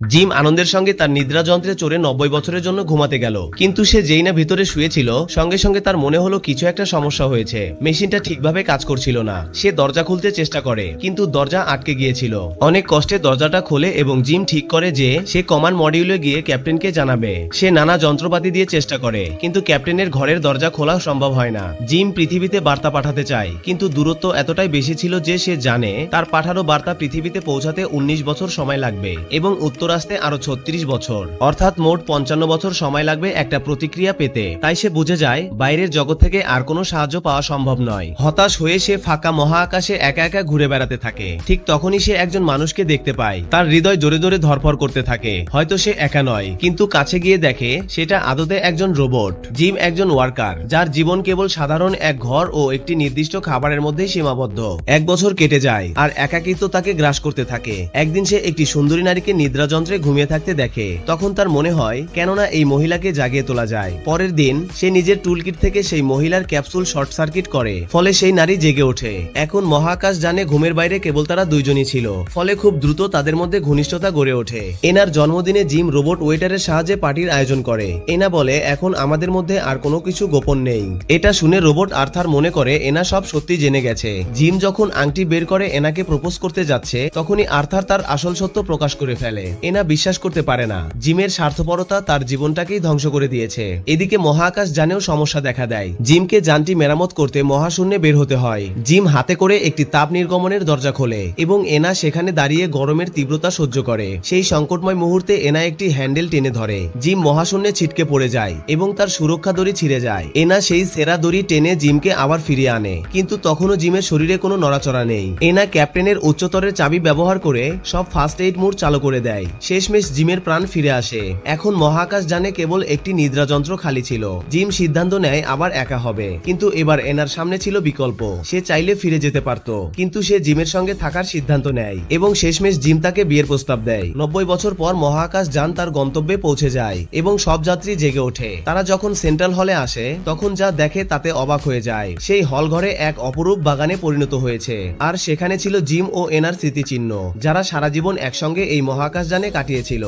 Gym আনন্দের সঙ্গে তার নিদ্রা যন্ত্রে চড়ে 90 বছরের জন্য ঘুমাতে গেল, কিন্তু সে যেই না ভিতরে শুয়েছিল সঙ্গে সঙ্গে তার মনে হলো কিছু একটা সমস্যা হয়েছে। মেশিনটা ঠিকভাবে কাজ করছিল না। সে দরজা খুলতে চেষ্টা করে, কিন্তু দরজা আটকে গিয়েছিল। অনেক কষ্টে দরজাটা খোলে এবং জিম ঠিক করে যে সে কমান্ড মডিউলে গিয়ে ক্যাপ্টেনকে জানাবে। সে নানা যন্ত্রপাতি দিয়ে চেষ্টা করে, কিন্তু ক্যাপ্টেনের ঘরের দরজা খোলা সম্ভব হয় না। জিম পৃথিবীতে বার্তা পাঠাতে চায়, কিন্তু দূরত্ব এতটাই বেশি ছিল যে সে জানে তার পাঠানো বার্তা পৃথিবীতে পৌঁছাতে 19 বছর সময় লাগবে এবং উত্তর আসতে আরো 36 বছর, অর্থাৎ মোট 55 বছর সময় লাগবে একটা প্রতিক্রিয়া পেতে। তাই সে বুঝে যায় বাইরের জগৎ থেকে আর কোনো সাহায্য পাওয়া সম্ভব নয়। হতাশ হয়ে সে ফাঁকা মহাকাশে একা একা ঘুরে বেড়াতে থাকে। ঠিক তখনই সে একজন মানুষকে দেখতে পায়। তার হৃদয় জোরে জোরে ধরফর করতে থাকে। হয়তো সে একা নয়, কিন্তু কাছে গিয়ে দেখে সেটা আদতে একজন রোবট। জিম একজন ওয়ার্কার, যার জীবন কেবল সাধারণ এক ঘর ও একটি নির্দিষ্ট খাবারের মধ্যেই সীমাবদ্ধ। 1 বছর কেটে যায় আর একাকিত্ব তাকে গ্রাস করতে থাকে। একদিন সে একটি সুন্দরী নারীকে নিদ্রা যন্ত্রে ঘুমিয়ে থাকতে দেখে। তখন তার মনে হয় কেননা এই মহিলাকে জাগিয়ে তোলা যায়। পরের দিন সে নিজের টুলকিট থেকে সেই মহিলার ক্যাপসুল শর্ট সার্কিট করে, ফলে সেই নারী জেগে ওঠে। এখন মহাকাশ জানে ঘুমের বাইরে কেবল তারা দুইজনই ছিল, ফলে খুব দ্রুত তাদের মধ্যে ঘনিষ্ঠতা গড়ে ওঠে। এনার জন্মদিনে জিম রোবট ওয়েটারের সাহায্যে পার্টির আয়োজন করে। এনা বলে এখন আমাদের মধ্যে আর কোনো কিছু গোপন নেই। এটা শুনে রোবট আর্থার মনে করে এনা সব সত্যি জেনে গেছে। জিম যখন আংটি বের করে এনাকে প্রপোজ করতে যাচ্ছে, তখনই আর্থার তার আসল সত্য প্রকাশ করে ফেলে। এনা বিশ্বাস করতে পারে না। জিমের স্বার্থপরতা তার জীবনটাকেই ধ্বংস করে দিয়েছে। এদিকে মহাকাশ জানেও সমস্যা দেখা দেয়। জিমকে যানটি মেরামত করতে মহাশূন্যে বের হতে হয়। জিম হাতে করে একটি তাপ নির্গমনের দরজা খোলে এবং এনা সেখানে দাঁড়িয়ে গরমের তীব্রতা সহ্য করে। সেই সংকটময় মুহূর্তে এনা একটি হ্যান্ডেল টেনে ধরে। জিম মহাশূন্যে ছিটকে পড়ে যায় এবং তার সুরক্ষা দড়ি ছিঁড়ে যায়। এনা সেই সেরা দড়ি টেনে জিমকে আবার ফিরিয়ে আনে, কিন্তু তখনও জিমের শরীরে কোনো নড়াচড়া নেই। এনা ক্যাপ্টেনের উচ্চতরের চাবি ব্যবহার করে সব ফার্স্ট এইড মোড চালু করে দেয়। শেষমেশ জিমের প্রাণ ফিরে আসে। এখন মহাকাশ জানে কেবল একটি নিদ্রা যন্ত্র খালি ছিল। জিম সিদ্ধান্ত নেয় আবার একা হবে, কিন্তু এবার এনার সামনে ছিল বিকল্প। সে চাইলে ফিরে যেতে পারত, কিন্তু সে জিমের সঙ্গে থাকার সিদ্ধান্ত নেয় এবং শেষমেশ জিম তাকে বিয়ের প্রস্তাব দেয়। 90 বছর পর মহাকাশ যান তার গন্তব্যে পৌঁছে যায় এবং সব যাত্রী জেগে ওঠে। তারা যখন সেন্ট্রাল হলে আসে, তখন যা দেখে তাতে অবাক হয়ে যায়। সেই হল ঘরে এক অপরূপ বাগানে পরিণত হয়েছে, আর সেখানে ছিল জিম ও এনার স্মৃতিচিহ্ন, যারা সারা জীবন একসঙ্গে এই মহাকাশ যানে কাটিয়েছিল।